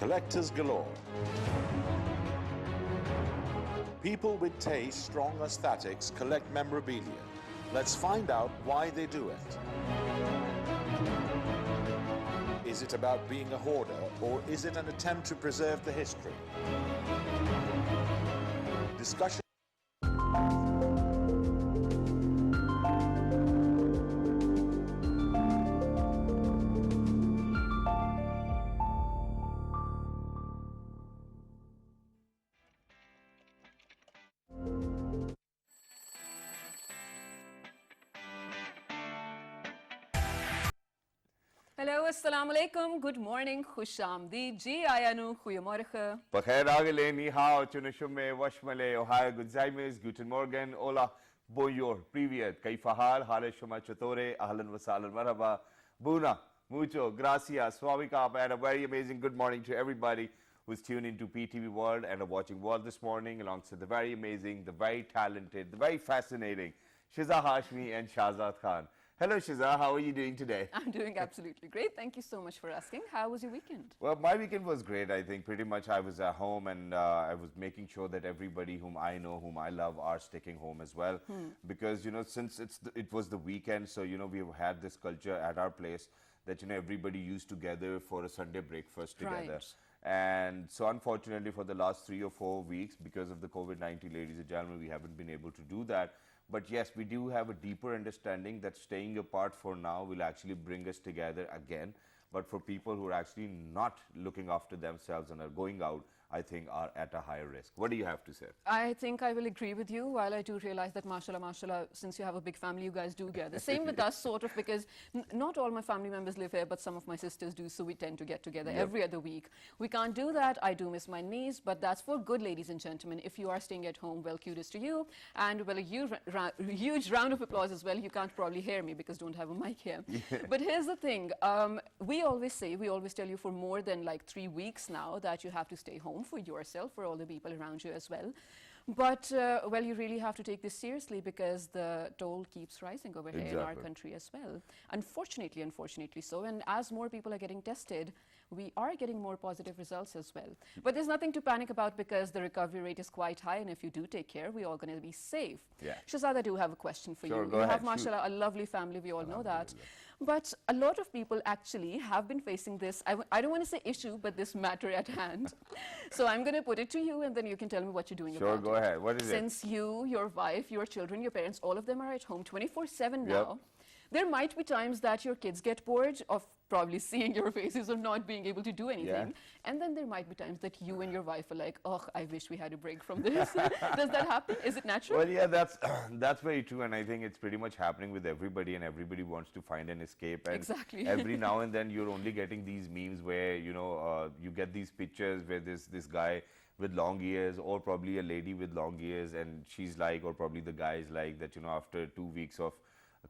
Collectors galore. People with taste, strong aesthetics collect memorabilia. Let's find out why they do it. Is it about being a hoarder, or is it an attempt to preserve the history? Discussion. Hallo, assalamu alaikum. Good morning, khush aamdeed. Ji ayanu, goeiemorgen. Bakhair agale, ni hao, chunashume, washmale, ohio, guzaimes, guten morgen, hola, bonjour, privyet, kaifa hal, hale shuma chatore, ahlan wa sahlan, marhaba, buna, mucho, gracias, swamika, and a very amazing good morning to everybody who's tuned into PTV World and are watching World this morning alongside the very amazing, the very talented, the very fascinating Shiza Hashmi and Shahzad Khan. Hello Shiza, how are you doing today? I'm doing absolutely great. Thank you so much for asking. How was your weekend? Well, my weekend was great. I think pretty much I was at home and I was making sure that everybody whom I know, whom I love, are sticking home as well. Because, you know, since it was the weekend, so, you know, we've had this culture at our place that, you know, everybody used to gather for a Sunday breakfast together. Right. And so unfortunately for the last 3 or 4 weeks, because of the COVID-19, ladies and gentlemen, we haven't been able to do that. But yes, we do have a deeper understanding that staying apart for now will actually bring us together again. But for people who are actually not looking after themselves and are going out, I think are at a higher risk. What do you have to say? I think I will agree with you, while I do realize that mashallah, mashallah, since you have a big family, you guys do get the same with us, sort of, because not all my family members live here, but some of my sisters do, so we tend to get together every other week. We can't do that. I do miss my niece, but that's for good, ladies and gentlemen. If you are staying at home, well, kudos to you. And well, a huge round of applause as well. You can't probably hear me because I don't have a mic here. But here's the thing. We always tell you for more than like 3 weeks now that you have to stay home for yourself, for all the people around you as well. But, well, you really have to take this seriously because the toll keeps rising over here in our country as well. Unfortunately so. And as more people are getting tested, we are getting more positive results as well. But there's nothing to panic about because the recovery rate is quite high. And if you do take care, we're all going to be safe. Yeah. Shahzad, I do have a question for Sure, you. go You ahead, have, mashallah, a lovely family. We all know that. But a lot of people actually have been facing this, I don't want to say issue, but this matter at hand. So I'm going to put it to you, and then you can tell me what you're doing about it. Sure, go ahead. What is it? Since you, your wife, your children, your parents, all of them are at home 24/7 now, there might be times that your kids get bored of probably seeing your faces or not being able to do anything. And then there might be times that you and your wife are like, oh, I wish we had a break from this. Does that happen? Is it natural? Well, yeah, that's very true. And I think it's pretty much happening with everybody, and everybody wants to find an escape. And exactly. every now and then you're only getting these memes where, you know, you get these pictures where this guy with long ears, or probably a lady with long ears, and she's like, or probably the guy is like that, you know, after 2 weeks of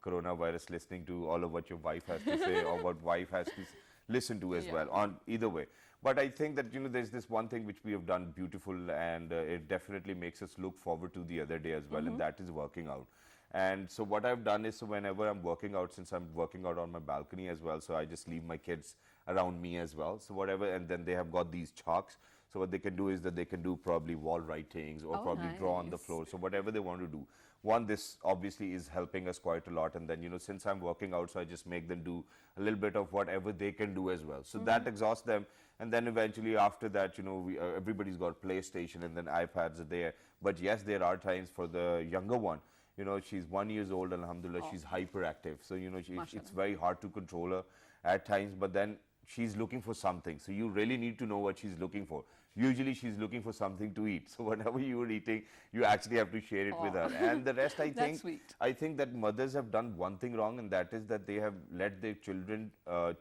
coronavirus, listening to all of what your wife has to say or what wife has to listen to as well, on either way. But I think that, you know, there's this one thing which we have done beautiful, and it definitely makes us look forward to the other day as well, and that is working out. And so what I've done is, so whenever I'm working out, since I'm working out on my balcony as well, so I just leave my kids around me as well. So whatever, and then they have got these chalks. So what they can do is that they can do probably wall writings or probably draw on the floor. So whatever they want to do. One, this obviously is helping us quite a lot. And then, you know, since I'm working out, so I just make them do a little bit of whatever they can do as well. So that exhausts them. And then eventually after that, you know, everybody's got PlayStation, and then iPads are there. But yes, there are times for the younger one. You know, she's 1 year old, alhamdulillah, she's hyperactive. So, you know, it's very hard to control her at times. But then she's looking for something. So you really need to know what she's looking for. Usually she's looking for something to eat. So whenever you are eating, you actually have to share it with her. And the rest, I think that mothers have done one thing wrong, and that is that they have let their children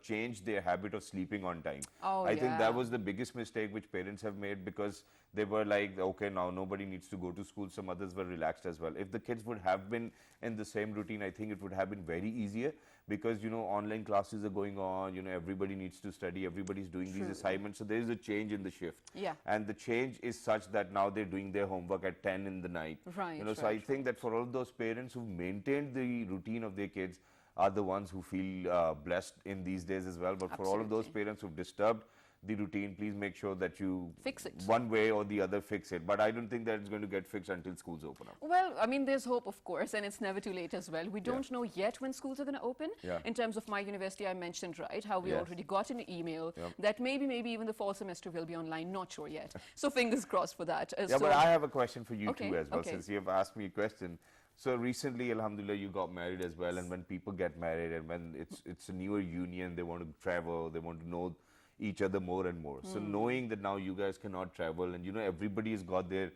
change their habit of sleeping on time. I think that was the biggest mistake which parents have made, because they were like, okay, now nobody needs to go to school. So mothers were relaxed as well. If the kids would have been in the same routine, I think it would have been very easier, because, you know, online classes are going on, you know, everybody needs to study, everybody's doing these assignments. So there is a change in the shift. And the change is such that now they're doing their homework at 10 in the night. You know, so I think that for all those parents who've maintained the routine of their kids are the ones who feel blessed in these days as well. But for all of those parents who've disturbed the routine, please make sure that you Fix it. one way or the other fix it. But I don't think that it's going to get fixed until schools open up. Well, I mean, there's hope, of course, and it's never too late as well. We don't know yet when schools are going to open. Yeah. In terms of my university, I mentioned, right, how we Yes. already got an email Yep. that maybe even the fall semester will be online. Not sure yet. So fingers crossed for that. Yeah, So but I have a question for you Okay, too as well, okay. since you have asked me a question. So recently, alhamdulillah, you got married as well, and when people get married and when it's a newer union, they want to travel, they want to know each other more and more. So knowing that now you guys cannot travel, and everybody has got their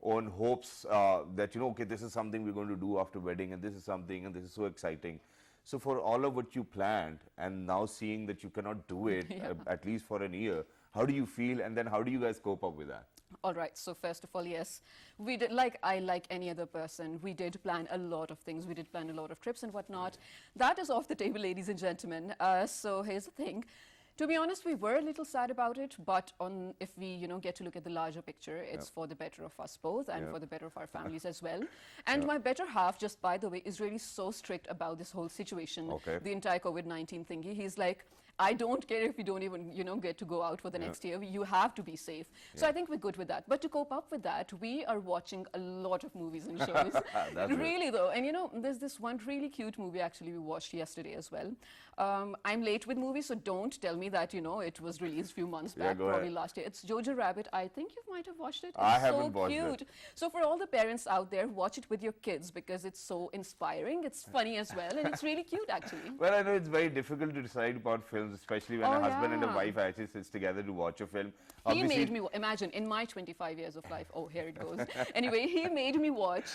own hopes that okay, this is something we're going to do after wedding, and this is something, and this is so exciting. So for all of what you planned, and now seeing that you cannot do it at least for an year, how do you feel, and then how do you guys cope up with that? All right, so first of all, yes, we did, like any other person, we did plan a lot of things. We did plan a lot of trips and whatnot. That is off the table, ladies and gentlemen. So here's the thing. To be honest, we were a little sad about it, but if we, get to look at the larger picture, it's for the better of us both and for the better of our families as well. And my better half, just by the way, is really so strict about this whole situation, the entire COVID-19 thingy. He's like, I don't care if you don't even, get to go out for the next year. You have to be safe. So I think we're good with that. But to cope up with that, we are watching a lot of movies and shows. Really, though. And, there's this one really cute movie, actually, we watched yesterday as well. I'm late with movies, so don't tell me that, it was released a few months back, probably last year. It's Jojo Rabbit. I think you might have watched it. It's I haven't watched cute. it. So for all the parents out there, watch it with your kids because it's so inspiring. It's funny as well, and it's really cute, actually. Well, I know it's very difficult to decide about films, especially when a husband and a wife actually sits together to watch a film. He made me, imagine, in my 25 years of life, oh, here it goes. Anyway, he made me watch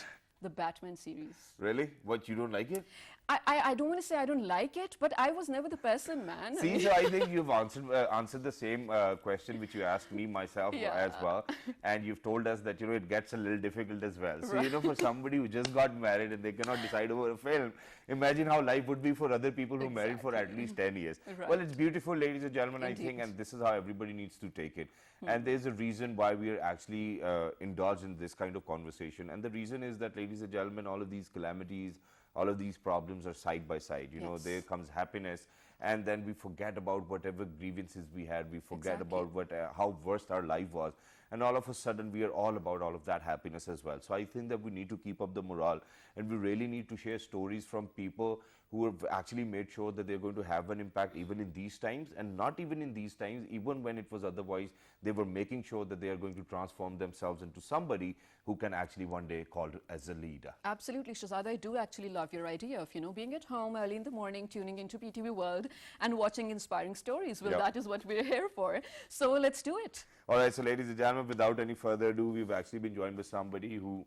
the Batman series. Really? What, you don't like it? I don't want to say I don't like it, but I was never the person, man. See, so I think you've answered the same question which you asked me myself as well. And you've told us that, it gets a little difficult as well. So, for somebody who just got married and they cannot decide over a film, imagine how life would be for other people who married for at least 10 years. Well, it's beautiful, ladies and gentlemen, I think, and this is how everybody needs to take it. And there's a reason why we are actually indulged in this kind of conversation. And the reason is that, ladies and gentlemen, all of these calamities, all of these problems are side by side. There comes happiness, and then we forget about whatever grievances we had. We forget about how worst our life was. And all of a sudden, we are all about all of that happiness as well. So I think that we need to keep up the morale, and we really need to share stories from people who have actually made sure that they're going to have an impact even in these times, and not even in these times, even when it was otherwise, they were making sure that they are going to transform themselves into somebody who can actually one day call as a leader. Absolutely, Shahzad. I do actually love your idea of, being at home early in the morning, tuning into PTV World and watching inspiring stories. Well, that is what we're here for. So let's do it. All right, so ladies and gentlemen, without any further ado, we've actually been joined by somebody who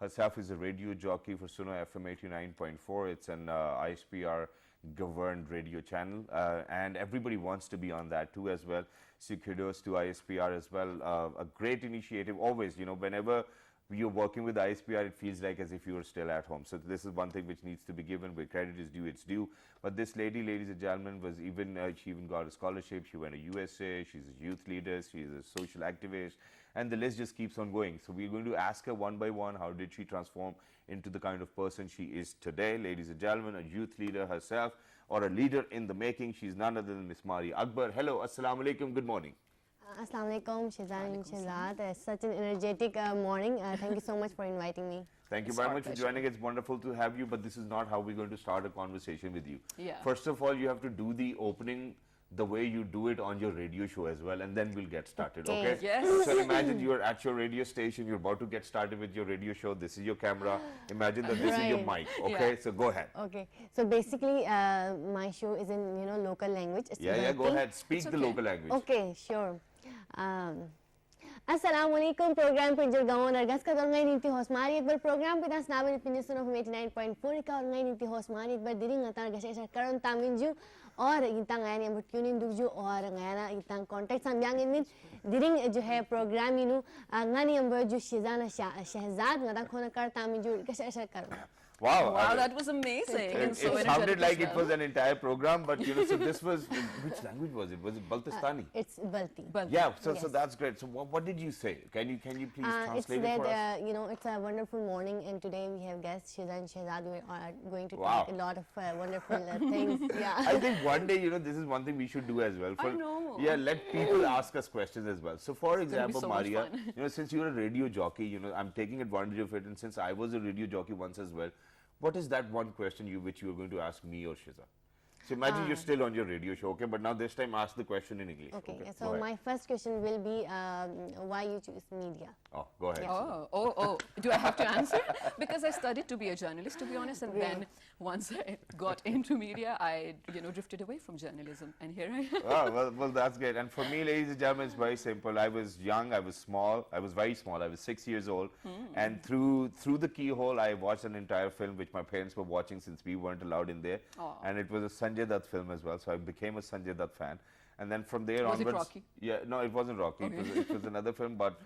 herself is a radio jockey for Suno FM 89.4. It's an ISPR governed radio channel, and everybody wants to be on that too as well. So kudos to ISPR as well. A great initiative always, whenever you're working with ISPR, it feels like as if you're still at home. So this is one thing which needs to be given. Where credit is due, it's due. But this lady, ladies and gentlemen, was even she even got a scholarship. She went to USA. She's a youth leader. She's a social activist, and the list just keeps on going. So we're going to ask her one by one, how did she transform into the kind of person she is today, ladies and gentlemen, a youth leader herself, or a leader in the making. She's none other than Miss Mari Akbar. Hello, assalamu alaikum. Good morning. Assalamu alaikum, Shahzad and Shahzad. It's such an energetic morning. Thank you so much for inviting me. Thank you very much for joining. It's wonderful to have you, but this is not how we're going to start a conversation with you. First of all, you have to do the opening the way you do it on your radio show as well, and then we'll get started, okay? Yes. So imagine you're at your radio station, you're about to get started with your radio show, this is your camera, imagine that this is your mic, okay? So go ahead. Okay, so basically my show is in, local language. Yeah, go ahead, speak the local language. Okay, sure. Assalamualaikum, program per Jergaon Argas ka ngay ninti host Mari Akbar program pitas namin pinisuno from 89.4 ka ngay ninti host Mari Akbar diri ngatar gasya karon taminju और इतना गया नहीं but क्यों नहीं दुख जो और गया ना इतना कांटेक्ट समझाएंगे नहीं दिरिंग जो है प्रोग्राम इनु गानी हम जो शिजाना शहजाद गदा खोना करता मैं जो कैसे ऐसा करूँ Wow. Wow, that was amazing. and It so sounded energetic like as it well. was an entire program, but so this was, which language was it? Was it Baltistani? It's Balti. Balti. Yeah, so Yes. that's great. So what did you say? Can you please It's translate it for us? that, it's a wonderful morning, and today we have guests, Shiza and Shehzad. We are going to Wow. talk a lot of wonderful things. Yeah. I think one day, this is one thing we should do as well. I know. Yeah, let people ask us questions as well. So, for gonna be example, so much Maria, fun. since you're a radio jockey, I'm taking advantage of it, and since I was a radio jockey once as well, what is that one question which you are going to ask me or Shiza? So imagine you're still on your radio show, okay? But now this time ask the question in English. Okay, Go so ahead. my first question will be why you choose media? Oh, go ahead. Oh, do I have to answer? Because I studied to be a journalist, to be honest, and then once I got into media, I, drifted away from journalism, and here I am. Oh, well, that's great. And for me, ladies and gentlemen, it's very simple. I was young, I was small, I was very small, I was 6 years old. And through the keyhole, I watched an entire film which my parents were watching since we weren't allowed in there. Aw. And it was a Sanjay Dutt film as well, so I became a Sanjay Dutt fan. And then from there Was it onwards... Rocky? Yeah, no, it wasn't Rocky. Okay. It was another film, but...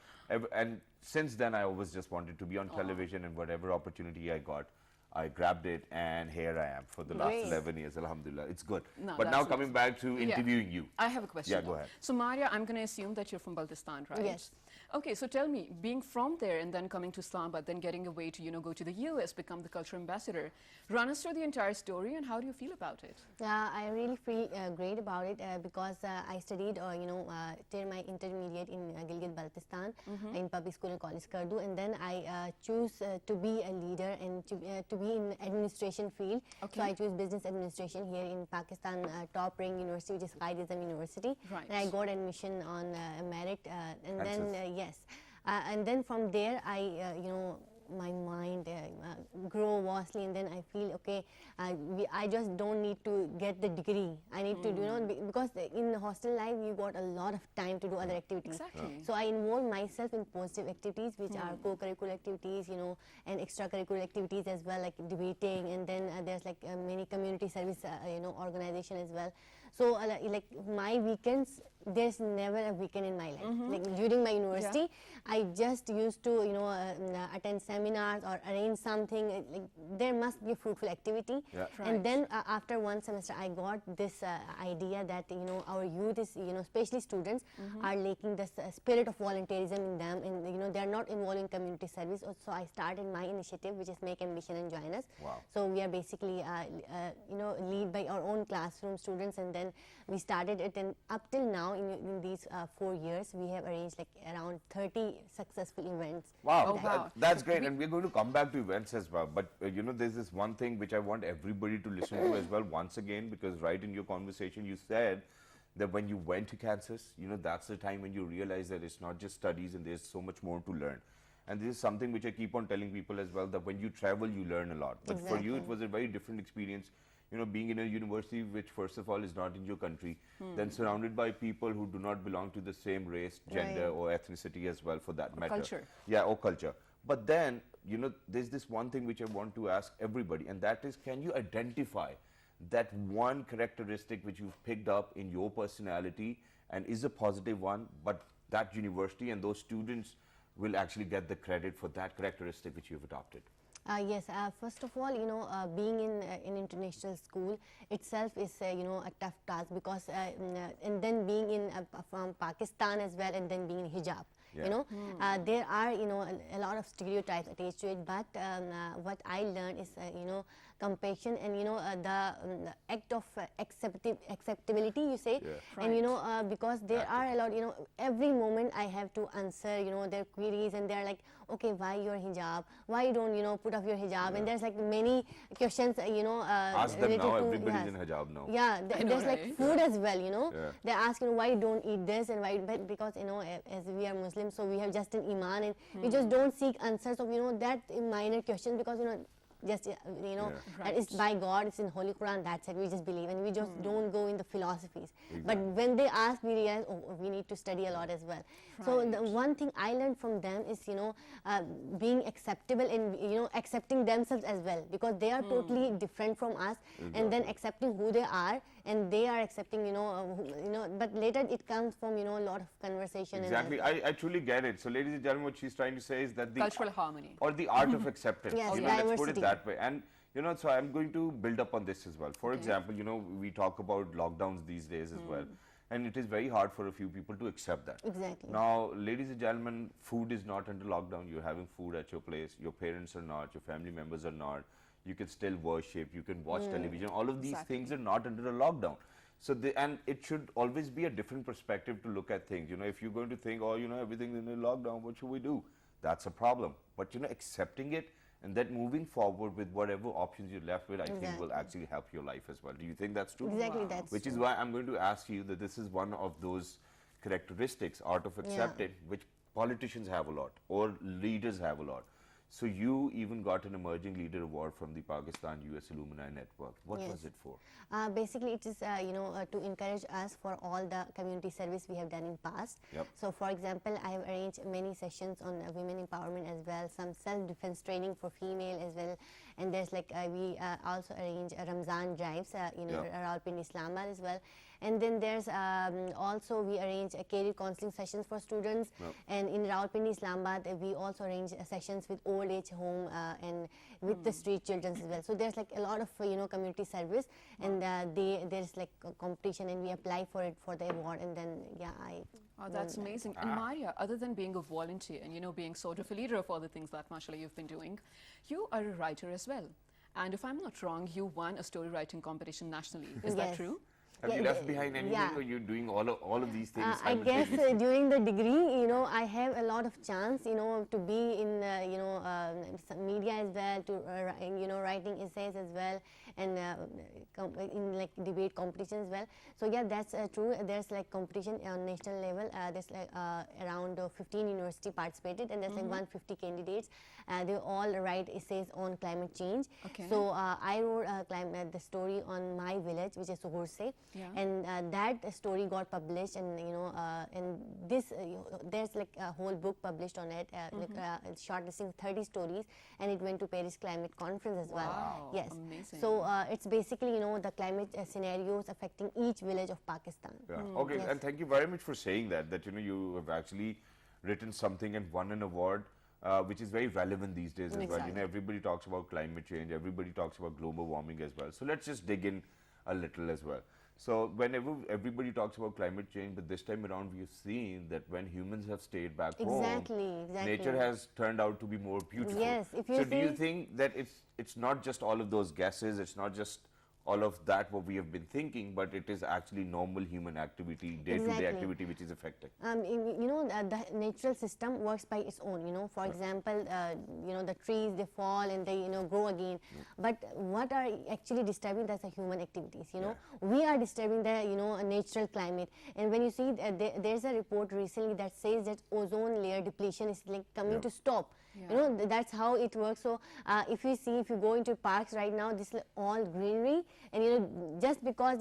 And since then, I always just wanted to be on television, and whatever opportunity I got, I grabbed it, and here I am for the last Great. 11 years. Alhamdulillah, it's good. No, But now that's coming back to interviewing you. I have a question. Yeah, go now. ahead. So, Maria, I'm going to assume that you're from Baltistan, right? Yes. Okay, so tell me, being from there and then coming to Islamabad, then getting away to, go to the US, become the culture ambassador, run us through the entire story, and how do you feel about it? I really feel great about it because I studied, till my intermediate in Gilgit-Baltistan in public school and college Kardu, and then I choose to be a leader and to be in administration field. Okay. So I choose business administration here in Pakistan, top ranked university, which is Qaid-e-Azam University. Right. And I got admission on merit, and Excellent. then yes, and then from there I my mind grow vastly, and then I feel okay. I just don't need to get the degree. I need to because in the hostel life you got a lot of time to do other activities. Exactly. So I involve myself in positive activities, which are co-curricular activities, and extracurricular activities as well, like debating, and then there's like many community service, organization as well. So like my weekends, there's never a weekend in my life. Like during my university, I just used to attend seminars or arrange something. Like there must be a fruitful activity. Yeah. And then after one semester, I got this idea that our youth is especially students are lacking the spirit of volunteerism in them, and they are not involving community service. So I started my initiative, which is Make Ambition and Join Us. Wow. So we are basically lead by our own classroom students, and then we started it, and up till now in these 4 years we have arranged like around 30 successful events. Wow, Oh, wow. that's great, and we're going to come back to events as well. But there's this one thing which I want everybody to listen to as well once again, because right in your conversation you said that when you went to Kansas, that's the time when you realize that it's not just studies and there's so much more to learn. And this is something which I keep on telling people as well, that when you travel, you learn a lot. But for you, it was a very different experience. Being in a university which first of all is not in your country, then surrounded by people who do not belong to the same race, gender, Right. or ethnicity as well, for that matter. culture. Yeah, or culture. But then, there's this one thing which I want to ask everybody, and that is, can you identify that one characteristic which you've picked up in your personality and is a positive one, but that university and those students will actually get the credit for that characteristic which you've adopted? Yes, first of all, being in an international school itself is, a tough task, because, and then being in from Pakistan as well, and then being in hijab. Yeah. There are, a lot of stereotypes attached to it, but what I learned is, compassion and, the act of acceptability, you say. Yeah. And, because there are a lot, every moment I have to answer, their queries, and they're like, okay, why your hijab? Why you don't, put off your hijab? And there's like many questions, Ask them related now, to, everybody's yes. in hijab now. Yeah, I know, there's like right? food as well, Yeah. They ask, why you don't eat this, and why, but because, as we are Muslims, so we have just an iman, and we just don't seek answers of, that minor questions, because, just, that is by God, it's in Holy Quran, that's it, we just believe, and we just don't go in the philosophies. But when they ask, we realize, oh, we need to study a lot as well. So the one thing I learned from them is, being acceptable and, accepting themselves as well, because they are totally different from us, and then accepting who they are, and they are accepting, but later it comes from, a lot of conversation. Exactly. I truly get it. So, ladies and gentlemen, what she's trying to say is that the Cultural harmony. or the art of acceptance. Yes, Let's put diversity. it that way. And so I'm going to build up on this as well. For example, we talk about lockdowns these days as well, and it is very hard for a few people to accept that. Exactly. Now, ladies and gentlemen, food is not under lockdown. You're having food at your place. Your parents are not. Your family members are not. You can still worship. You can watch television. All of these Exactly. things are not under a lockdown. So, and it should always be a different perspective to look at things. If you're going to think, oh, everything's in a lockdown, what should we do? That's a problem. But, accepting it and then moving forward with whatever options you're left with, I think will actually help your life as well. Do you think that's true? Exactly, that's Which is true. why I'm going to ask you that this is one of those characteristics, art of accepting, which politicians have a lot or leaders have a lot. So you even got an Emerging Leader Award from the Pakistan US Alumni Network. What was it for? Basically, it is to encourage us for all the community service we have done in past. Yep. So, for example, I have arranged many sessions on women empowerment as well, some self-defense training for female as well, and there's we also arrange Ramzan drives, Rawalpindi, Islamabad as well. And then there's also we arrange career counseling sessions for students, and in Rawalpindi, Islamabad, we also arrange sessions with old age home and with the street children as well. So there's a lot of community service, and there's a competition, and we apply for it for the award, and then Oh, that's amazing. And Maria, other than being a volunteer and being sort of a leader of all the things that mashallah you've been doing, you are a writer as well. And if I'm not wrong, you won a story writing competition nationally. Is that Yes. true? Have you left behind anything, or you're doing all of these things I guess simultaneously? during the degree, I have a lot of chance, to be in, some media as well, to, writing essays as well, and in debate competition as well. So yeah, that's true. There's competition on national level. There's around 15 university participated, and there's 150 candidates. They all write essays on climate change. Okay. So I wrote the story on my village, which is Suhurse. Yeah. And that story got published, and and this there's a whole book published on it, shortlisting 30 stories, and it went to Paris Climate Conference as well. Wow, Yes. amazing. So it's basically the climate scenarios affecting each village of Pakistan. Yeah. Okay, Yes. and thank you very much for saying that you have actually written something and won an award, which is very relevant these days as well. Exactly. Everybody talks about climate change, everybody talks about global warming as well. So let's just dig in a little as well. So whenever everybody talks about climate change, but this time around we've seen that when humans have stayed back Exactly, home, exactly. nature has turned out to be more beautiful. Yes, if you so do you see- think that it's not just all of those gases, it's not just all of that what we have been thinking, but it is actually normal human activity, day-to-day Exactly. activity which is affecting? The natural system works by its own. For example, the trees, they fall and they grow again. But what are actually disturbing, that's the human activities. We are disturbing the natural climate. And when you see there's a report recently that says that ozone layer depletion is coming to stop. Yeah. That's how it works. So if you go into parks right now, this is all greenery, and just because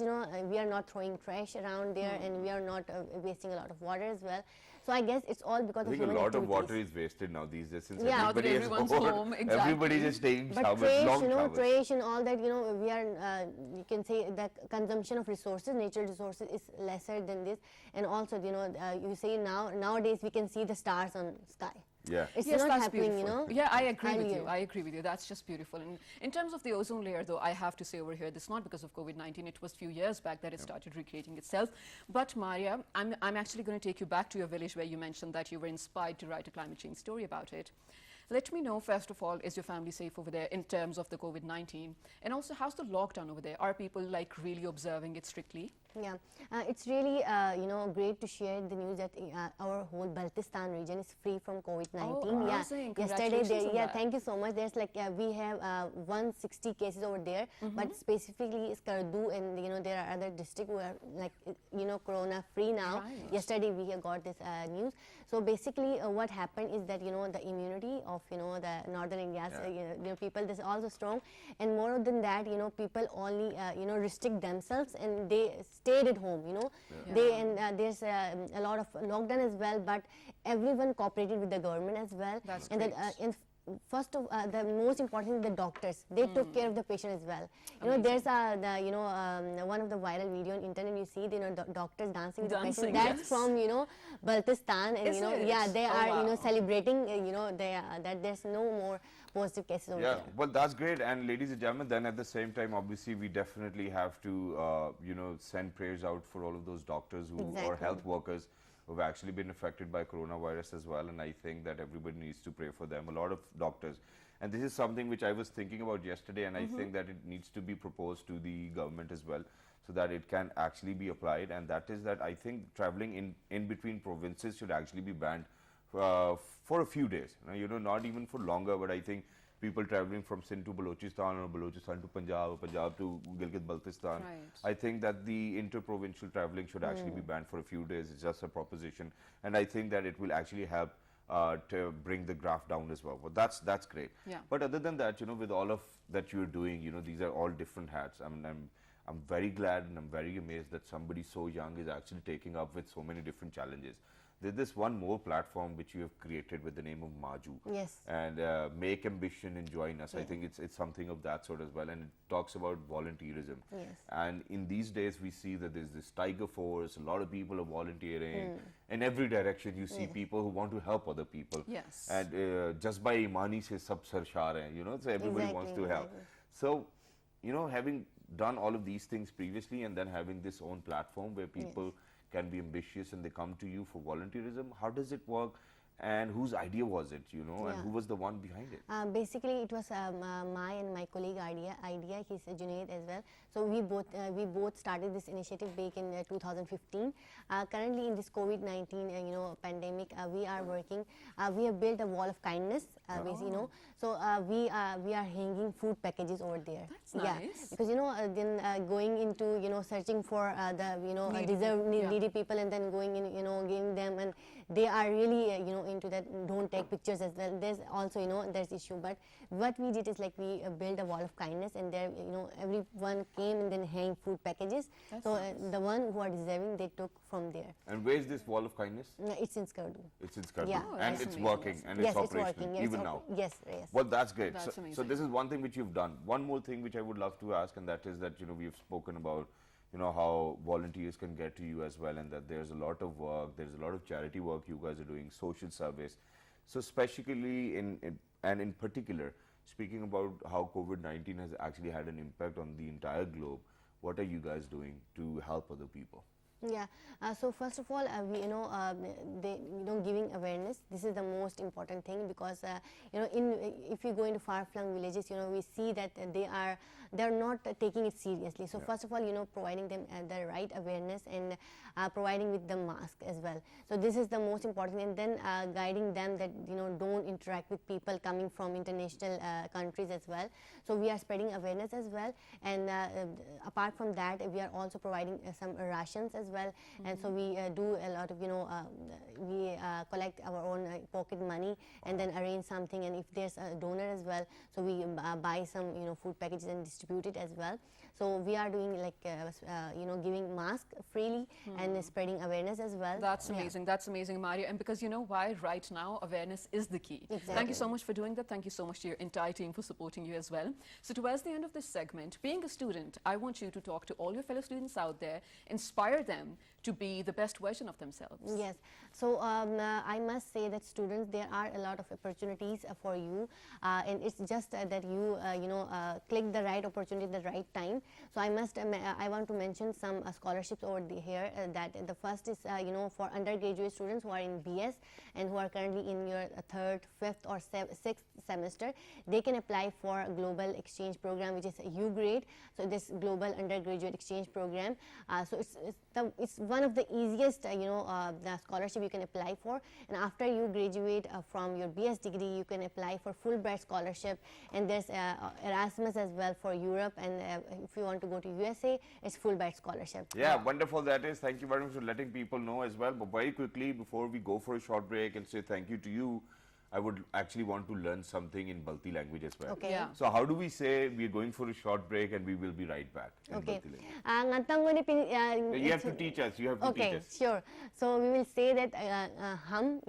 we are not throwing trash around there, and we are not wasting a lot of water as well. So I guess it's all because I of think a human lot of activities. water is wasted now these days since Yeah. Now that everybody is everyone's home. home, exactly. Everybody is taking But showers, trash, long showers. trash and all that, we are, you can say the consumption of resources, natural resources is lesser than this. And also, you say nowadays we can see the stars on sky. Yeah. It's Yes, not that's happening, beautiful. Yeah, I agree with you. earlier. I agree with you. That's just beautiful. And in terms of the ozone layer, though, I have to say over here, this is not because of COVID-19. It was a few years back that it started recreating itself. But Maria, I'm actually going to take you back to your village where you mentioned that you were inspired to write a climate change story about it. Let me know, first of all, is your family safe over there in terms of the COVID-19? And also, how's the lockdown over there? Are people really observing it strictly? Yeah, it's really great to share the news that our whole Baltistan region is free from COVID-19. Oh, yeah, amazing. yesterday Congratulations on that. thank you so much. There's we have 160 cases over there, but specifically Skardu, and there are other districts who are corona free now. Right. Yesterday we have got this news. So basically, what happened is that the immunity of the northern India's people, this is also strong, and more than that, people only restrict themselves and they stayed at home. They and there's a lot of lockdown as well, but everyone cooperated with the government as well. That's and great. that first of the most important thing, the doctors, they took care of the patient as well. You know, there's one of the viral video on internet, you see, doctors dancing with the patient. That's yes. from, Baltistan, and Is it? yeah, they Oh, are, wow. celebrating, that there's no more positive cases over Yeah, there. well, that's great. And ladies and gentlemen, then at the same time, obviously, we definitely have to, send prayers out for all of those doctors who or Exactly. health workers who have actually been affected by coronavirus as well. And I think that everybody needs to pray for them. A lot of doctors. And this is something which I was thinking about yesterday, and I think that it needs to be proposed to the government as well, so that it can actually be applied. And that is that I think traveling in between provinces should actually be banned for a few days. Not even for longer, but I think people traveling from Sindh to Balochistan or Balochistan to Punjab or Punjab to Gilgit-Baltistan, Right. I think that the interprovincial traveling should actually be banned for a few days. It's just a proposition, and I think that it will actually help to bring the graph down as well. But that's great. Yeah. But other than that, with all of that you're doing, these are all different hats. I'm very glad and I'm very amazed that somebody so young is actually taking up with so many different challenges. There's this one more platform which you have created with the name of Maju. Yes. And Make Ambition and Join Us. I think it's something of that sort as well. And it talks about volunteerism. Yes. And in these days, we see that there's this tiger force, a lot of people are volunteering. In every direction, you see people who want to help other people. Yes. And just by Imani se sab sar shar hai, so everybody wants to Exactly, help. So, having done all of these things previously and then having this own platform where people can be ambitious and they come to you for volunteerism, how does it work? And whose idea was it, and who was the one behind it? Basically, it was my and my colleague idea. He's Junaid as well. So we both started this initiative back in 2015. Currently, in this COVID-19 pandemic, we are working. We have built a wall of kindness. So we are hanging food packages over there. That's Yeah, nice. because then going into searching for the Needy needy people, and then going in giving them, and they are really into that, don't take pictures as well. There's also there's issue, but what we did is like we built a wall of kindness, and there everyone came and then hang food packages. That's So nice. the one who are deserving, they took from there. And where's this wall of kindness? It's in Skardu. It's in Skardu. Yeah. Oh, And that's it's amazing. working and Yes, it's it's operational working. Yes, even now. Yes. Well, that's great. That's So amazing. this is one thing which you've done. One more thing which I would love to ask, and that is that we've spoken about how volunteers can get to you as well, and that there's a lot of work, there's a lot of charity work you guys are doing, social service. So especially in particular, speaking about how COVID-19 has actually had an impact on the entire globe, what are you guys doing to help other people? Yeah. So first of all, we giving awareness. This is the most important thing, because if you go into far-flung villages, we see that they're not taking it seriously. So first of all, providing them the right awareness, and providing with the mask as well. So this is the most important, and then guiding them that don't interact with people coming from international countries as well. So we are spreading awareness as well, and apart from that, we are also providing some rations as well. And so we do a lot of we collect our own pocket money, and then arrange something, and if there's a donor as well, so we buy some food packages and distribute it as well. So we are doing like giving mask freely, and spreading awareness as well. That's Yeah. amazing. That's amazing, Mario. And because you know why? Right now, awareness is the key. Thank you Exactly. so much for doing that. Thank you so much to your entire team for supporting you as well. So towards the end of this segment, being a student, I want you to talk to all your fellow students out there, inspire them to be the best version of themselves. Yes. So I must say that students, there are a lot of opportunities for you, and it's just that you click the right opportunity at the right time. So I want to mention some scholarships over here. That the first is for undergraduate students who are in BS and who are currently in your third, fifth, or sixth semester. They can apply for a global exchange program, which is a U grade. So this global undergraduate exchange program. So it's one of the easiest the scholarship you can apply for. And after you graduate from your BS degree, you can apply for Fulbright scholarship. And there's Erasmus as well for Europe. And if you want to go to USA, it's Fulbright scholarship. Yeah, wonderful that is. Thank you very much for letting people know as well. But very quickly, before we go for a short break and say thank you to you, I would actually want to learn something in Balti language as well. Okay. Yeah. So how do we say we're going for a short break and we will be right back in Okay. Balti language? Ngantang ko ni You have to teach us. You have to Okay, teach us. sure. So we will say that hum,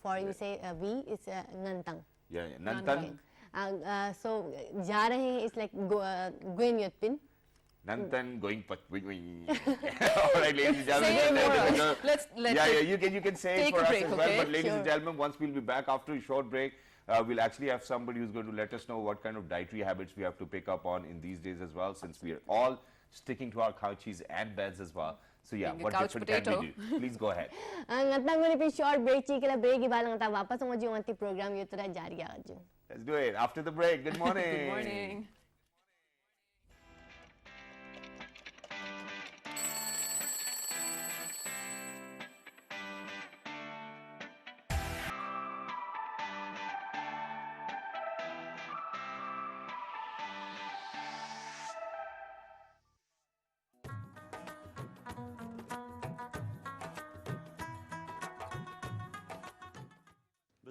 for you say we, is ngantang. Yeah, yeah. Nantan. So जा रहे हैं is like going yot pin. Nantan going pat. All right, ladies and gentlemen. Say it more. Let's yeah, you can say it take for a us break, as well. okay? But ladies Sure. and gentlemen, once we'll be back after a short break, we'll actually have somebody who's going to let us know what kind of dietary habits we have to pick up on in these days as well, since we are all sticking to our couches and beds as well. So yeah, Being a what couch different can we do? Please go ahead. Ngata mo ni short break chikala break ibala ngata wapas ang yung anti program yung tara jari agad yung. Let's do it after the break. Good morning. Good morning.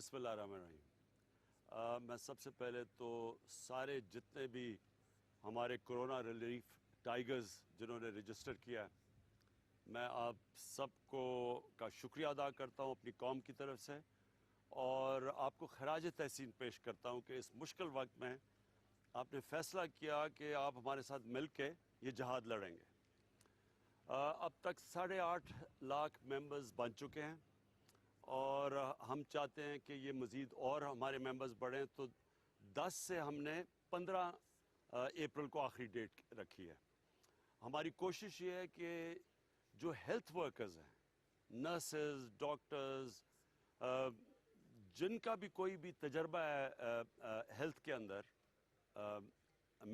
बिस्मिल्लाहिर्रहमानिर्रहीम। मैं सबसे पहले तो सारे जितने भी हमारे corona relief tigers जिन्होंने रजिस्टर किया है, मैं आप सबको का शुक्रिया अदा करता हूं अपनी कौम की तरफ से, और आपको खराज तहसीन पेश करता हूं कि इस मुश्किल वक्त में आपने फ़ैसला किया कि आप हमारे साथ मिल के ये जहाद लड़ेंगे। अब तक 8.5 लाख मेंबर्स बन चुके हैं और हम चाहते हैं कि ये मज़ीद और हमारे मेंबर्स बढ़ें, तो 10 से हमने 15 अप्रैल को आखिरी डेट रखी है। हमारी कोशिश ये है कि जो हेल्थ वर्कर्स हैं, नर्सेज, डॉक्टर्स, जिनका भी कोई भी तजर्बा है हेल्थ के अंदर,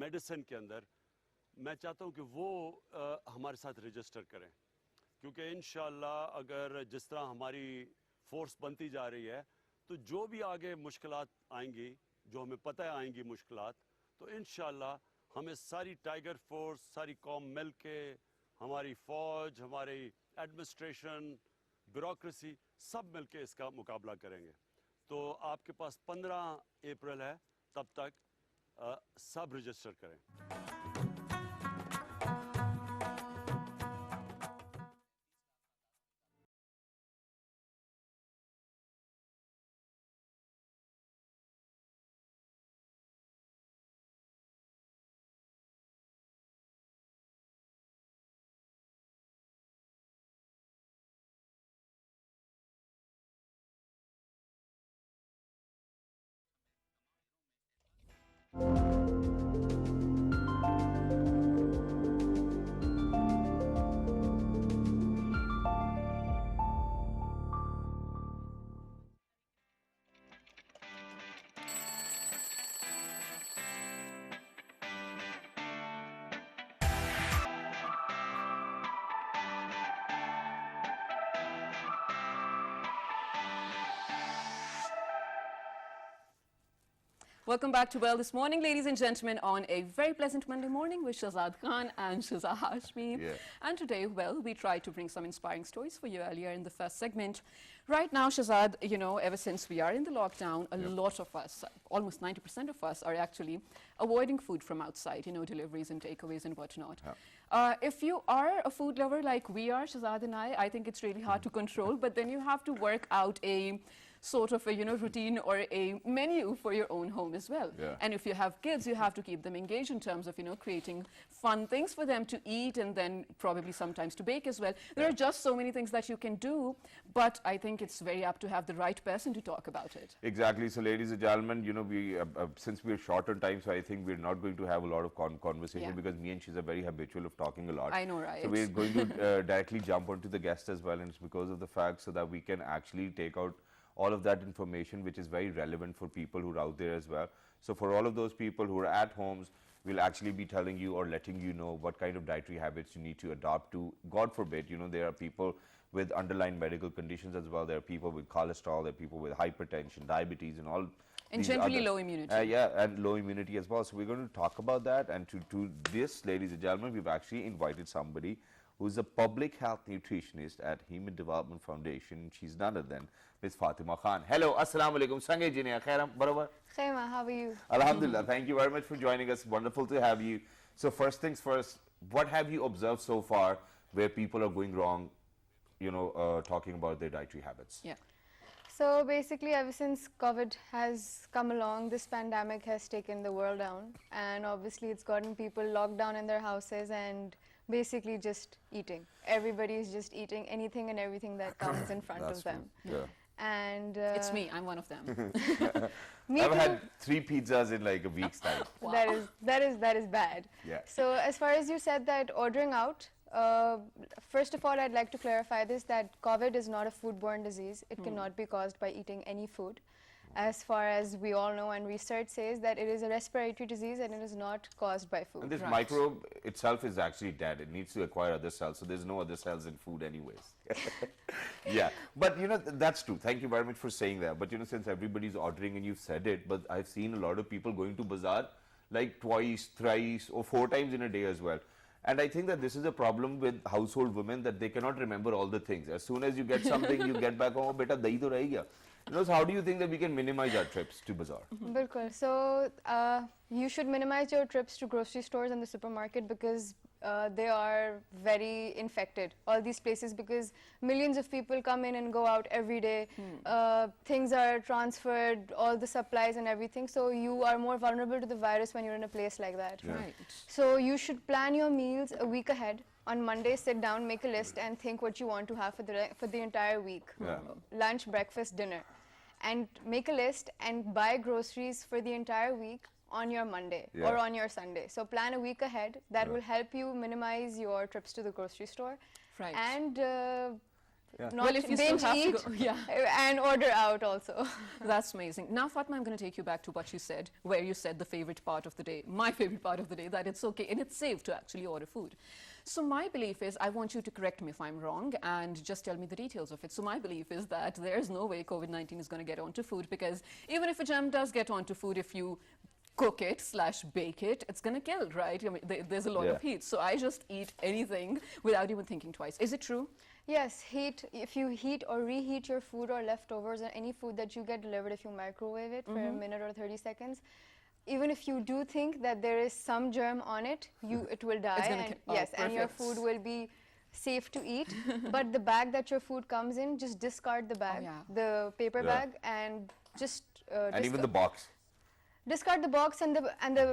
मेडिसिन के अंदर, मैं चाहता हूँ कि वो हमारे साथ रजिस्टर करें, क्योंकि इंशाअल्लाह अगर जिस तरह हमारी फोर्स बनती जा रही है, तो जो भी आगे मुश्किलात आएंगी, जो हमें पता है आएंगी मुश्किलात, तो इंशाअल्लाह हमें सारी टाइगर फोर्स, सारी कौम मिल के, हमारी फ़ौज, हमारी एडमिनिस्ट्रेशन, ब्यूरोक्रेसी, सब मिल के इसका मुकाबला करेंगे। तो आपके पास 15 अप्रैल है, तब तक सब रजिस्टर करें। Welcome back to Well This Morning, ladies and gentlemen, on a very pleasant Monday morning with Shazad Khan and Shiza Hashmi. Yeah. And today, well, we tried to bring some inspiring stories for you earlier in the first segment. Right now, Shazad, you know, ever since we are in the lockdown, a lot of us, almost 90% of us, are actually avoiding food from outside, you know, deliveries and takeaways and whatnot. If you are a food lover like we are, Shazad and I think it's really hard to control, but then you have to work out a sort of a, you know, routine or a menu for your own home as well. Yeah. And if you have kids, you have to keep them engaged in terms of, you know, creating fun things for them to eat and then probably sometimes to bake as well. There are just so many things that you can do, but I think it's very apt to have the right person to talk about it. Exactly. So, ladies and gentlemen, you know, we since we're short on time, so I think we're not going to have a lot of conversation, Yeah. because me and she's very habitual of talking a lot. I know, right? So we're going to directly jump onto the guest as well, and it's because of the fact so that we can actually take out all of that information which is very relevant for people who are out there as well. So for all of those people who are at homes, we'll actually be telling you or letting you know what kind of dietary habits you need to adopt to. God forbid, you know, there are people with underlying medical conditions as well. There are people with cholesterol, there are people with hypertension, diabetes, and all. And these generally other- low immunity. Yeah, and low immunity as well. So we're going to talk about that. And to this, ladies and gentlemen, we've actually invited somebody who's a public health nutritionist at Human Development Foundation. She's none other than Ms. Fatima Khan. Hello, assalamu alaikum. Sange ji ne khairam, barabar? Khaima, how are you? Alhamdulillah. Thank you very much for joining us. Wonderful to have you. So first things first, what have you observed so far where people are going wrong, you know, talking about their dietary habits? Yeah. So basically, ever since COVID has come along, this pandemic has taken the world down, and obviously it's gotten people locked down in their houses and basically just eating. Everybody is just eating anything and everything that comes in front That's of them. true. Yeah. And It's me. I'm one of them. me I've too. had 3 pizzas in like a week's time. That is bad. Yeah. So as far as you said that ordering out, first of all, I'd like to clarify this, that COVID is not a foodborne disease. It cannot be caused by eating any food. As far as we all know, and research says that it is a respiratory disease and it is not caused by food. And this Right. microbe itself is actually dead. It needs to acquire other cells, so there's no other cells in food anyways. Yeah, but you know, that's true. Thank you very much for saying that. But you know, since everybody's ordering and you've said it, but I've seen a lot of people going to bazaar like twice, thrice or 4 times in a day as well. And I think that this is a problem with household women, that they cannot remember all the things. As soon as you get something, you get back home, beta dahi to rahi gaya. You know, so how do you think that we can minimize our trips to bazaar? Bilkul. So you should minimize your trips to grocery stores and the supermarket because they are very infected, all these places, because millions of people come in and go out every day. Things are transferred, all the supplies and everything, so you are more vulnerable to the virus when you're in a place like that. Yeah. Right. So you should plan your meals a week ahead. On Monday, sit down, make a list and think what you want to have for the entire week. Yeah. Lunch, breakfast, dinner. And make a list and buy groceries for the entire week on your Monday Yeah. or on your Sunday. So plan a week ahead. That Yeah. will help you minimize your trips to the grocery store. Right. And Yeah. not Well, if you still binge have to eat go- yeah. and order out also. That's amazing. Now, Fatma, I'm going to take you back to what you said, where you said the favorite part of the day, my favorite part of the day, that it's okay and it's safe to actually order food. So my belief is, I want you to correct me if I'm wrong and just tell me the details of it. So my belief is that there's no way COVID-19 is going to get onto food, because even if a germ does get onto food, if you cook it / bake it, it's going to kill, right? I mean, there's a lot Yeah. of heat. So I just eat anything without even thinking twice. Is it true? Yes, if you heat or reheat your food or leftovers or any food that you get delivered, if you microwave it for a minute or 30 seconds, even if you do think that there is some germ on it, it will die. gonna And oh, yes, and your perfect. food will be safe to eat. But the bag that your food comes in, just discard the bag, yeah. the paper Yeah. bag, and just And even the box. discard the box and the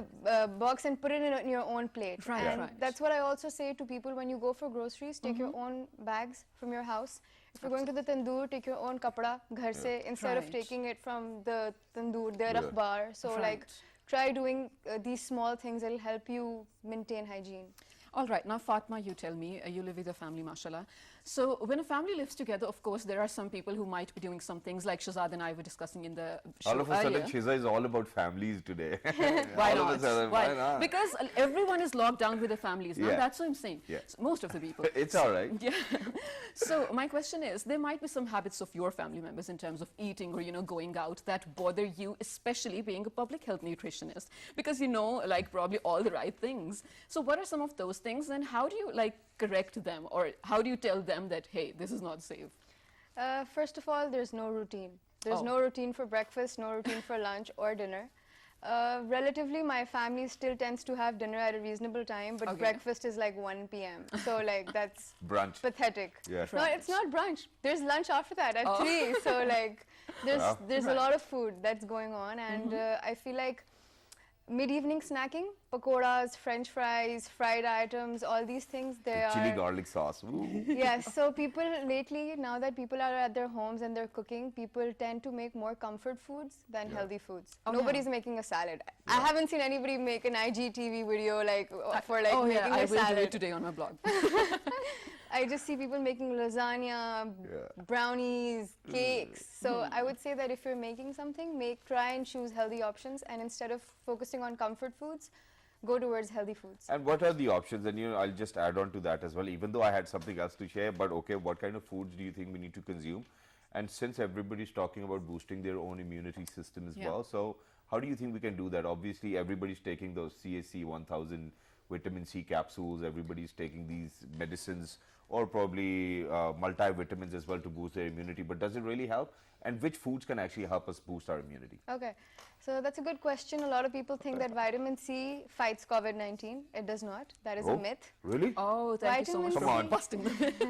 box and put it in your own plate. Right, And right. that's what I also say to people when you go for groceries, take your own bags from your house. If you're going to the tandoor, take your own kapda ghar se, instead of Right. taking it from the tandoor, their Yeah. akhbar. So like, Right. try doing these small things. It'll help you maintain hygiene. All right, now Fatma, you tell me, you live with your family, mashallah. So when a family lives together, of course, there are some people who might be doing some things like Shahzad and I were discussing in the show All of a sudden, earlier. Shiza is all about families today. Why All of not? a sudden, why not? Because everyone is locked down with their families now. Yeah. That's what I'm saying. Yeah. Most of the people. It's all right. Yeah. So my question is, there might be some habits of your family members in terms of eating or, you know, going out that bother you, especially being a public health nutritionist, because you know, like, probably all the right things. So what are some of those things, and how do you, like, correct them, or how do you tell them that, hey, this is not safe? First of all, there's no routine. There's Oh. no routine for breakfast, no routine for lunch or dinner. Relatively, my family still tends to have dinner at a reasonable time, but Okay. breakfast is like 1 p.m. So like that's Brunch. pathetic. Yeah. No, it's not brunch. There's lunch after that at Oh. 3. So like there's Right. a lot of food that's going on, and I feel like mid-evening snacking, pakoras, French fries, fried items, all these things, they Chili are garlic sauce. Ooh. yes, so people lately, now that people are at their homes and they're cooking, people tend to make more comfort foods than healthy foods. Oh, Nobody's making a salad. I haven't seen anybody make an IGTV video like for like oh, making yeah, I a will do salad. it today on my blog. I just see people making lasagna, brownies, cakes. So I would say that if you're making something, try and choose healthy options, and instead of focusing on comfort foods, go towards healthy foods. And what are the options? And you know, I'll just add on to that as well, even though I had something else to share, but okay, what kind of foods do you think we need to consume? And since everybody's talking about boosting their own immunity system as Yeah. well, so how do you think we can do that? Obviously, everybody's taking those CAC 1000, vitamin C capsules, everybody's taking these medicines or probably multivitamins as well to boost their immunity. But does it really help? And which foods can actually help us boost our immunity? Okay, so that's a good question. A lot of people think that vitamin C fights COVID-19. It does not. That is a myth. Really? Oh, thank you so much Vitamin for C. busting the myth.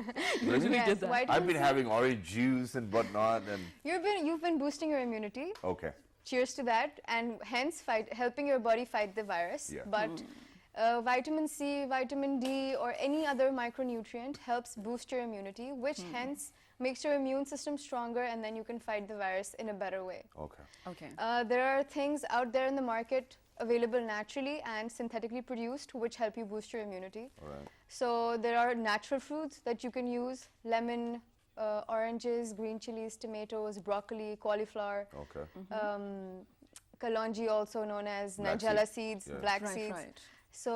Really? We Yes, did that. vitamin I've been C. having orange juice and whatnot, and You've been boosting your immunity. okay. Cheers to that, and hence helping your body fight the virus. Yeah. But vitamin C, vitamin D, or any other micronutrient helps boost your immunity, which hence makes your immune system stronger, and then you can fight the virus in a better way. Okay. Okay. There are things out there in the market available naturally and synthetically produced which help you boost your immunity. All right. So there are natural fruits that you can use: lemon, oranges, green chilies, tomatoes, broccoli, cauliflower, Okay. kalonji, also known as Black nigella seeds, seeds, yeah. black Right, seeds. right. So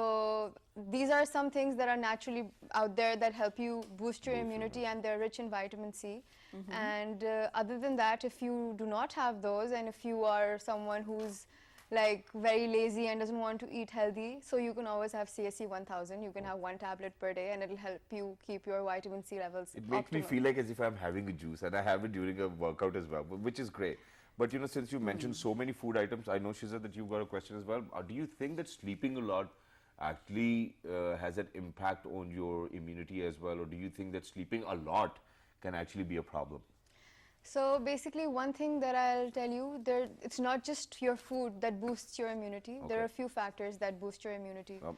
these are some things that are naturally out there that help you boost your immunity, and they're rich in vitamin C. And other than that, if you do not have those, and if you are someone who's like very lazy and doesn't want to eat healthy, so you can always have CSE 1000. You can have 1 tablet per day, and it'll help you keep your vitamin C levels It makes me optimal. feel like as if I'm having a juice, and I have it during a workout as well, which is great. But you know, since you mentioned so many food items, I know, Shiza, that you've got a question as well. Do you think that sleeping a lot actually has an impact on your immunity as well, or do you think that sleeping a lot can actually be a problem? So basically, one thing that I'll tell you, it's not just your food that boosts your immunity. There Okay. are a few factors that boost your immunity. Yep.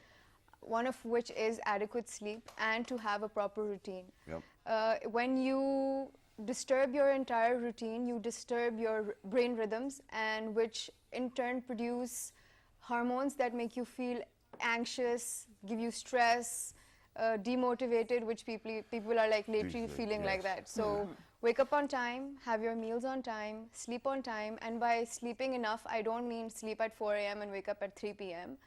One of which is adequate sleep and to have a proper routine. Yep. When you disturb your entire routine, you disturb your brain rhythms, and which in turn produce hormones that make you feel anxious, give you stress, demotivated, which people are like literally Usually, feeling like yes. that. So wake up on time, have your meals on time, sleep on time, and by sleeping enough, I don't mean sleep at 4 a.m. and wake up at 3 p.m.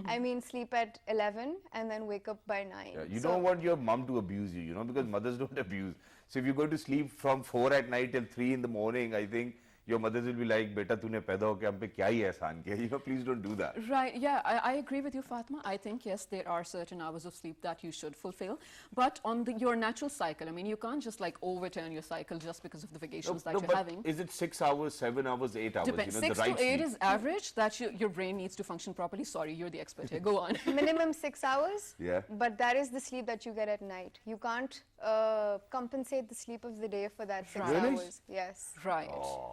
I mean sleep at 11 and then wake up by 9. Yeah, you So- don't want your mom to abuse you, you know, because mothers don't abuse. So if you go to sleep from 4 at night till 3 in the morning, I think your mothers will be like, "Beta, तूने पैदा होके हम पे क्या ही एहसान किया?" You know, please don't do that. Right, yeah, I agree with you, Fatma. I think, yes, there are certain hours of sleep that you should fulfill. But on your natural cycle, I mean, you can't just like overturn your cycle just because of the vacations that you're but having. is it 6 hours, 7 hours, 8 hours? Depends. You know, 6 the right to 8 sleep. is average that your brain needs to function properly. Sorry, you're the expert here. Go on. Minimum 6 hours. Yeah. But that is the sleep that you get at night. You can't compensate the sleep of the day for that 6 Right. Really? hours. Yes. Right.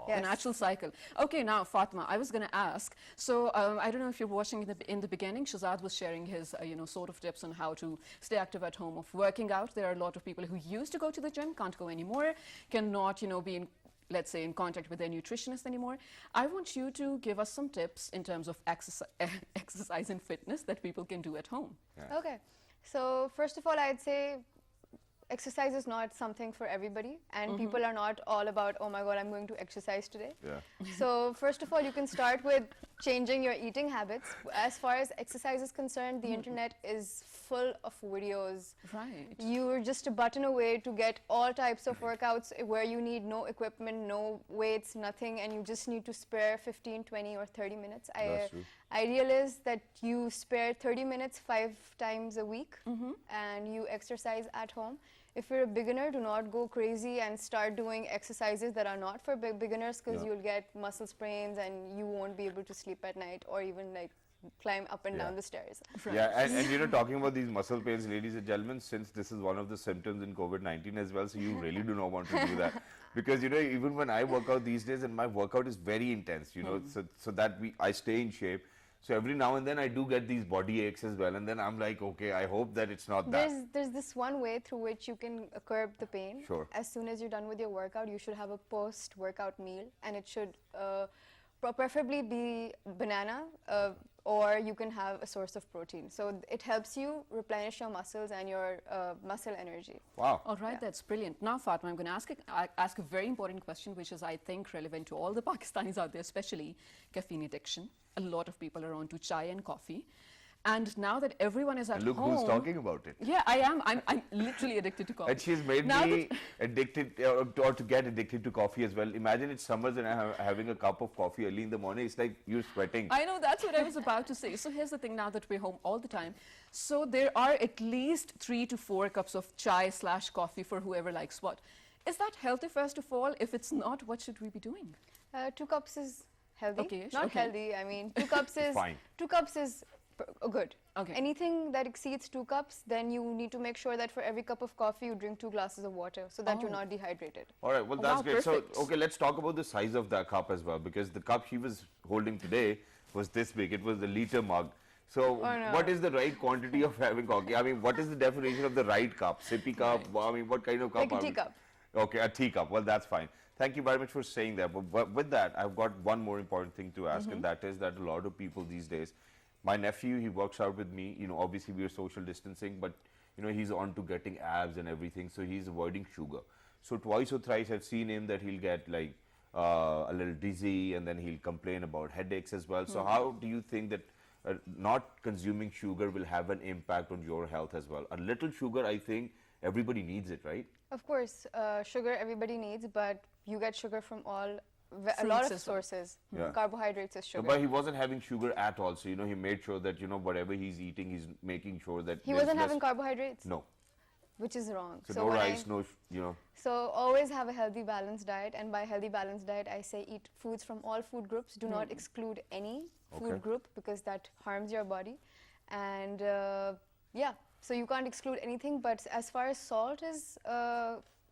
The Yes. natural cycle. Okay, now Fatma, I was going to ask. So I don't know if you're watching in the beginning. Shazad was sharing his, sort of tips on how to stay active at home of working out. There are a lot of people who used to go to the gym, can't go anymore, cannot, be in, let's say, in contact with their nutritionist anymore. I want you to give us some tips in terms of exercise and fitness that people can do at home. Okay. So first of all, I'd say exercise is not something for everybody, and people are not all about, oh my god, I'm going to exercise today. Yeah. So first of all, you can start with changing your eating habits. As far as exercise is concerned, the internet is full of videos. Right. You're just a button away to get all types of workouts where you need no equipment, no weights, nothing, and you just need to spare 15, 20 or 30 minutes. That's true. Ideal is that you spare 30 minutes 5 times a week and you exercise at home. If you're a beginner, do not go crazy and start doing exercises that are not for beginners, because Yeah. you'll get muscle sprains and you won't be able to sleep at night or even like climb up and Yeah. down the stairs. Yeah, and talking about these muscle pains, ladies and gentlemen, since this is one of the symptoms in COVID-19 as well, so you really do not want to do that. Because, even when I work out these days, and my workout is very intense, so that I stay in shape. So every now and then I do get these body aches as well, and then I'm like, okay, I hope that it's not that. There's this one way through which you can curb the pain. Sure. As soon as you're done with your workout, you should have a post-workout meal, and it should preferably be banana, or you can have a source of protein. So it helps you replenish your muscles and your muscle energy. Wow. All right, that's brilliant. Now, Fatma, I'm going to ask a very important question, which is, I think, relevant to all the Pakistanis out there, especially caffeine addiction. A lot of people are on to chai and coffee. And now that everyone is at Look home, who's talking about it. Yeah, I am. I'm literally addicted to coffee. And she's made Now me addicted, or to get addicted to coffee as well. Imagine it's summers and I'm having a cup of coffee early in the morning. It's like you're sweating. I know, that's what I was about to say. So here's the thing, now that we're home all the time, so there are at least 3 to 4 cups of chai / coffee for whoever likes what. Is that healthy, first of all? If it's not, what should we be doing? 2 cups is healthy. Okay-ish, Not okay. healthy. I mean, 2 cups is Fine. 2 cups is good. Okay. Anything that exceeds 2 cups, then you need to make sure that for every cup of coffee you drink 2 glasses of water, so that you're Oh. not dehydrated. All right, well, Oh, that's wow, great. perfect. So, okay, let's talk about the size of that cup as well, because the cup she was holding today was this big. It was the liter mug. So, Oh, no. what is the right quantity of having coffee? I mean, what is the definition of the right cup? Sippy cup? I mean, what kind of cup? Like a are we- teacup. Okay, a teacup. Well, that's fine. Thank you very much for saying that. But with that, I've got one more important thing to ask, and that is that a lot of people these days, my nephew, he works out with me. You know, obviously we are social distancing, but you know, he's on to getting abs and everything, so he's avoiding sugar. So twice or thrice I've seen him that he'll get like a little dizzy, and then he'll complain about headaches as well. So how do you think that not consuming sugar will have an impact on your health as well? A little sugar, I think everybody needs it, right? Of course, sugar everybody needs, but you get sugar from a lot Fruits of as well. sources. Yeah. Carbohydrates is sugar. But he wasn't having sugar at all. So, you know, he made sure that, you know, whatever he's eating, he's making sure that He there's wasn't less- having carbohydrates, No. which is wrong. So, no when rice, no, you know. So always have a healthy balanced diet, and by healthy balanced diet I say eat foods from all food groups. Do not exclude any food Okay. group, because that harms your body. And yeah, so you can't exclude anything, but as far as salt is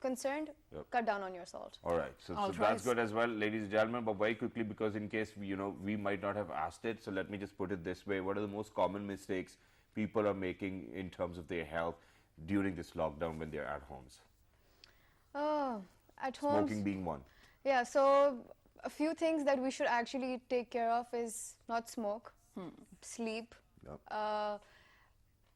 concerned, Yep. cut down on your salt. All right. So, I'll so try that's good as well, ladies and gentlemen. But very quickly, because in case, we, you know, we might not have asked it, so let me just put it this way. What are the most common mistakes people are making in terms of their health during this lockdown when they're at homes? Oh, at home. Smoking being one. Yeah, so a few things that we should actually take care of is not smoke, sleep, Yep.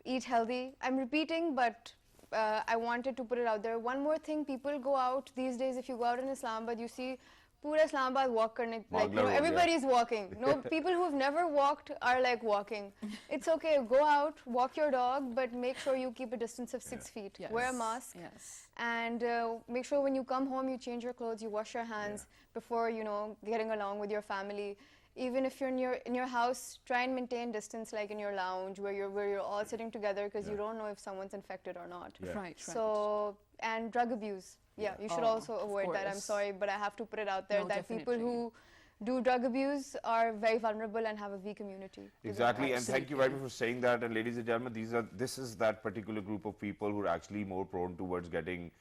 eat healthy. I'm repeating, but I wanted to put it out there. One more thing, people go out these days, if you go out in Islamabad, you see pura Islamabad walk karne, like, Bangla Road, yeah. everybody's walking. No, people who have never walked are like walking. It's okay, go out, walk your dog, but make sure you keep a distance of 6 feet. Yes. Wear a mask. Yes. And make sure when you come home, you change your clothes, you wash your hands before, you know, getting along with your family. Even if you're in your house, try and maintain distance, like in your lounge, where you're all sitting together, because you don't know if someone's infected or not. Yeah. Right, right. So, and drug abuse. Yeah, you should Oh, also of avoid that. I'm course. sorry, but I have to put it out there No, that people definitely. who do drug abuse are very vulnerable and have a weak immunity. to the Exactly, virus. and thank you very much for saying that. And ladies and gentlemen, this is that particular group of people who are actually more prone towards getting,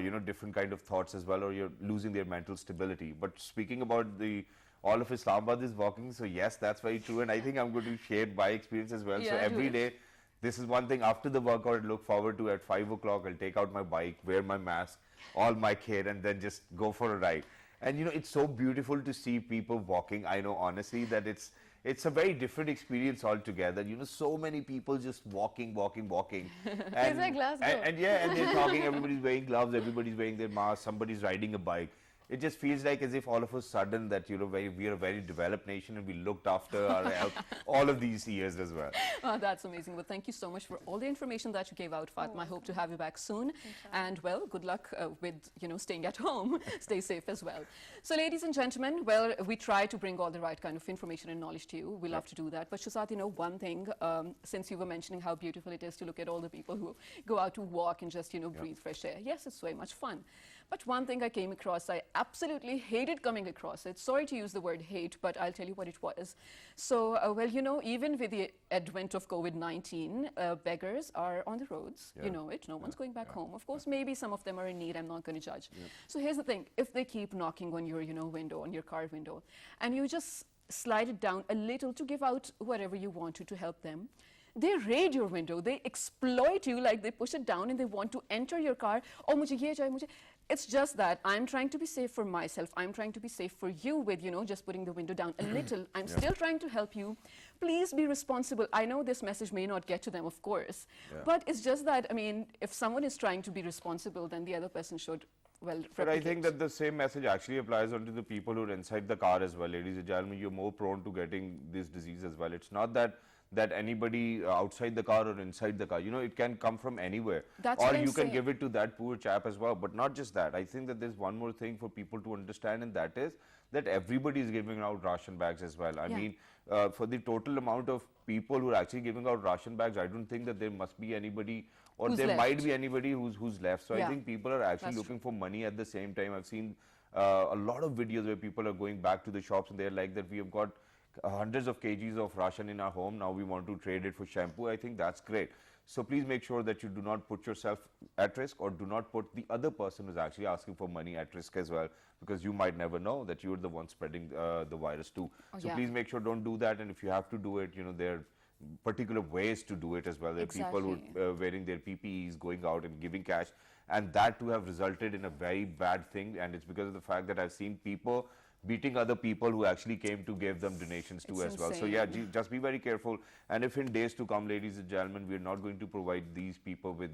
you know, different kind of thoughts as well, or you're losing their mental stability. But speaking about all of Islamabad is walking, so yes, that's very true, and I think I'm going to share my experience as well. So Yeah, do every it. day, this is one thing after the workout I look forward to. At 5 o'clock, I'll take out my bike, wear my mask, all my kit, and then just go for a ride. And you know, it's so beautiful to see people walking. I know honestly that it's a very different experience altogether. You know, so many people just walking. And, like Glasgow. and yeah, and they're talking, everybody's wearing gloves, everybody's wearing their mask, somebody's riding a bike. It just feels like as if all of a sudden that, you know, we are a very developed nation and we looked after our health all of these years as well. Oh, that's amazing. Well, thank you so much for all the information that you gave out, Fatma. I hope to have you back soon. And, well, good luck with, you know, staying at home. Stay safe as well. So, ladies and gentlemen, well, we try to bring all the right kind of information and knowledge to you. We love to do that. But, Shazad, you know, one thing, since you were mentioning how beautiful it is to look at all the people who go out to walk and just, you know, breathe fresh air. Yes, it's very much fun. But one thing I came across, I absolutely hated coming across it. Sorry to use the word hate, but I'll tell you what it was. So, well, you know, even with the advent of COVID-19, beggars are on the roads. Yeah. You know it. No one's going back home. Of course, maybe some of them are in need. I'm not going to judge. So here's the thing. If they keep knocking on your, you know, window, on your car window, and you just slide it down a little to give out whatever you want to help them, they raid your window. They exploit you, like they push it down and they want to enter your car. Oh, mujhe ye chahiye, mujhe. It's just that I'm trying to be safe for myself. I'm trying to be safe for you with, you know, just putting the window down a little. I'm still trying to help you. Please be responsible. I know this message may not get to them, of course. But it's just that, I mean, if someone is trying to be responsible, then the other person should, well, But I replicate. think that the same message actually applies onto the people who are inside the car as well. Ladies and gentlemen, you're more prone to getting this disease as well. It's not that that anybody outside the car or inside the car, you know, it can come from anywhere. That's or what I'm you can saying. give it to that poor chap as well. But not just that. I think that there's one more thing for people to understand, and that is that everybody is giving out ration bags as well. I Yeah. mean, for the total amount of people who are actually giving out ration bags, I don't think that there must be anybody, or Who's there left. might be anybody who's left. So I Yeah. think people are actually That's looking for money at the same time. I've seen a lot of videos where people are going back to the shops and they're like that we have got hundreds of kgs of ration in our home, now we want to trade it for shampoo. I think that's great. So please make sure that you do not put yourself at risk, or do not put the other person who's actually asking for money at risk as well, because you might never know that you're the one spreading the virus too. So yeah. please make sure don't do that, and if you have to do it, you know, there are particular ways to do it as well. There are people who Exactly. are wearing their PPEs, going out and giving cash, and that too have resulted in a very bad thing, and it's because of the fact that I've seen people beating other people who actually came to give them donations too It's as well. So yeah, insane. just be very careful, and if in days to come, ladies and gentlemen, we're not going to provide these people with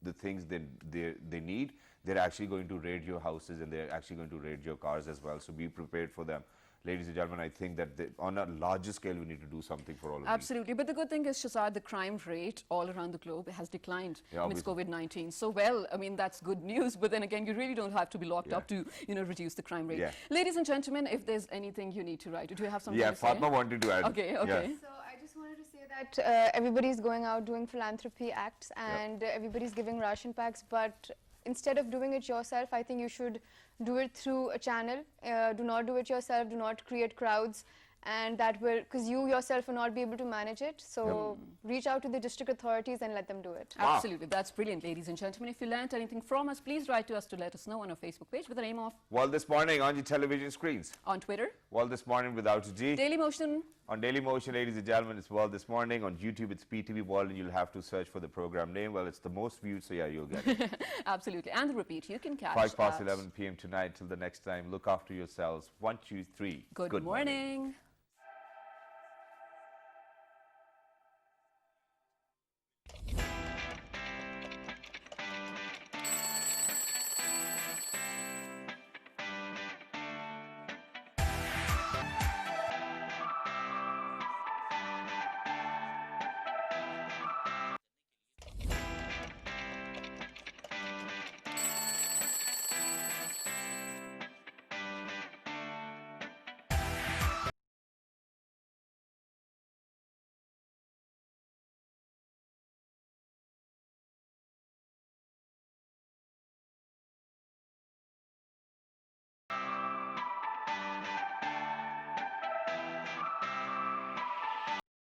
the things they need, they're actually going to raid your houses, and they're actually going to raid your cars as well. So be prepared for them. Ladies and gentlemen, I think that on a larger scale, we need to do something for all of these. Absolutely. But the good thing is, Shazad, the crime rate all around the globe has declined Yeah, amidst obviously. COVID-19. So, well, I mean, that's good news. But then again, you really don't have to be locked Yeah. up to, you know, reduce the crime rate. Yeah. Ladies and gentlemen, if there's anything you need to write, do you have something Yeah, to say? Fatma wanted to add. Okay, okay. Yeah. So I just wanted to say that everybody's going out doing philanthropy acts, and everybody's giving ration packs, but instead of doing it yourself, I think you should do it through a channel. Do not do it yourself, do not create crowds, and that will, because you yourself will not be able to manage it. So reach out to the district authorities and let them do it. Absolutely. That's brilliant, ladies and gentlemen. If you learnt anything from us, please write to us to let us know on our Facebook page with the name of, Well, this morning on your television screens. on Twitter, Well, this morning without a G. Daily Motion. On Daily Motion, ladies and gentlemen, it's World This Morning. On YouTube, it's PTV World, and you'll have to search for the program name. Well, it's the most viewed, so yeah, you'll get it. Absolutely. And the repeat, you can catch 5 past at 11 p.m. tonight. Till the next time, look after yourselves. 1, 2, 3. Good morning.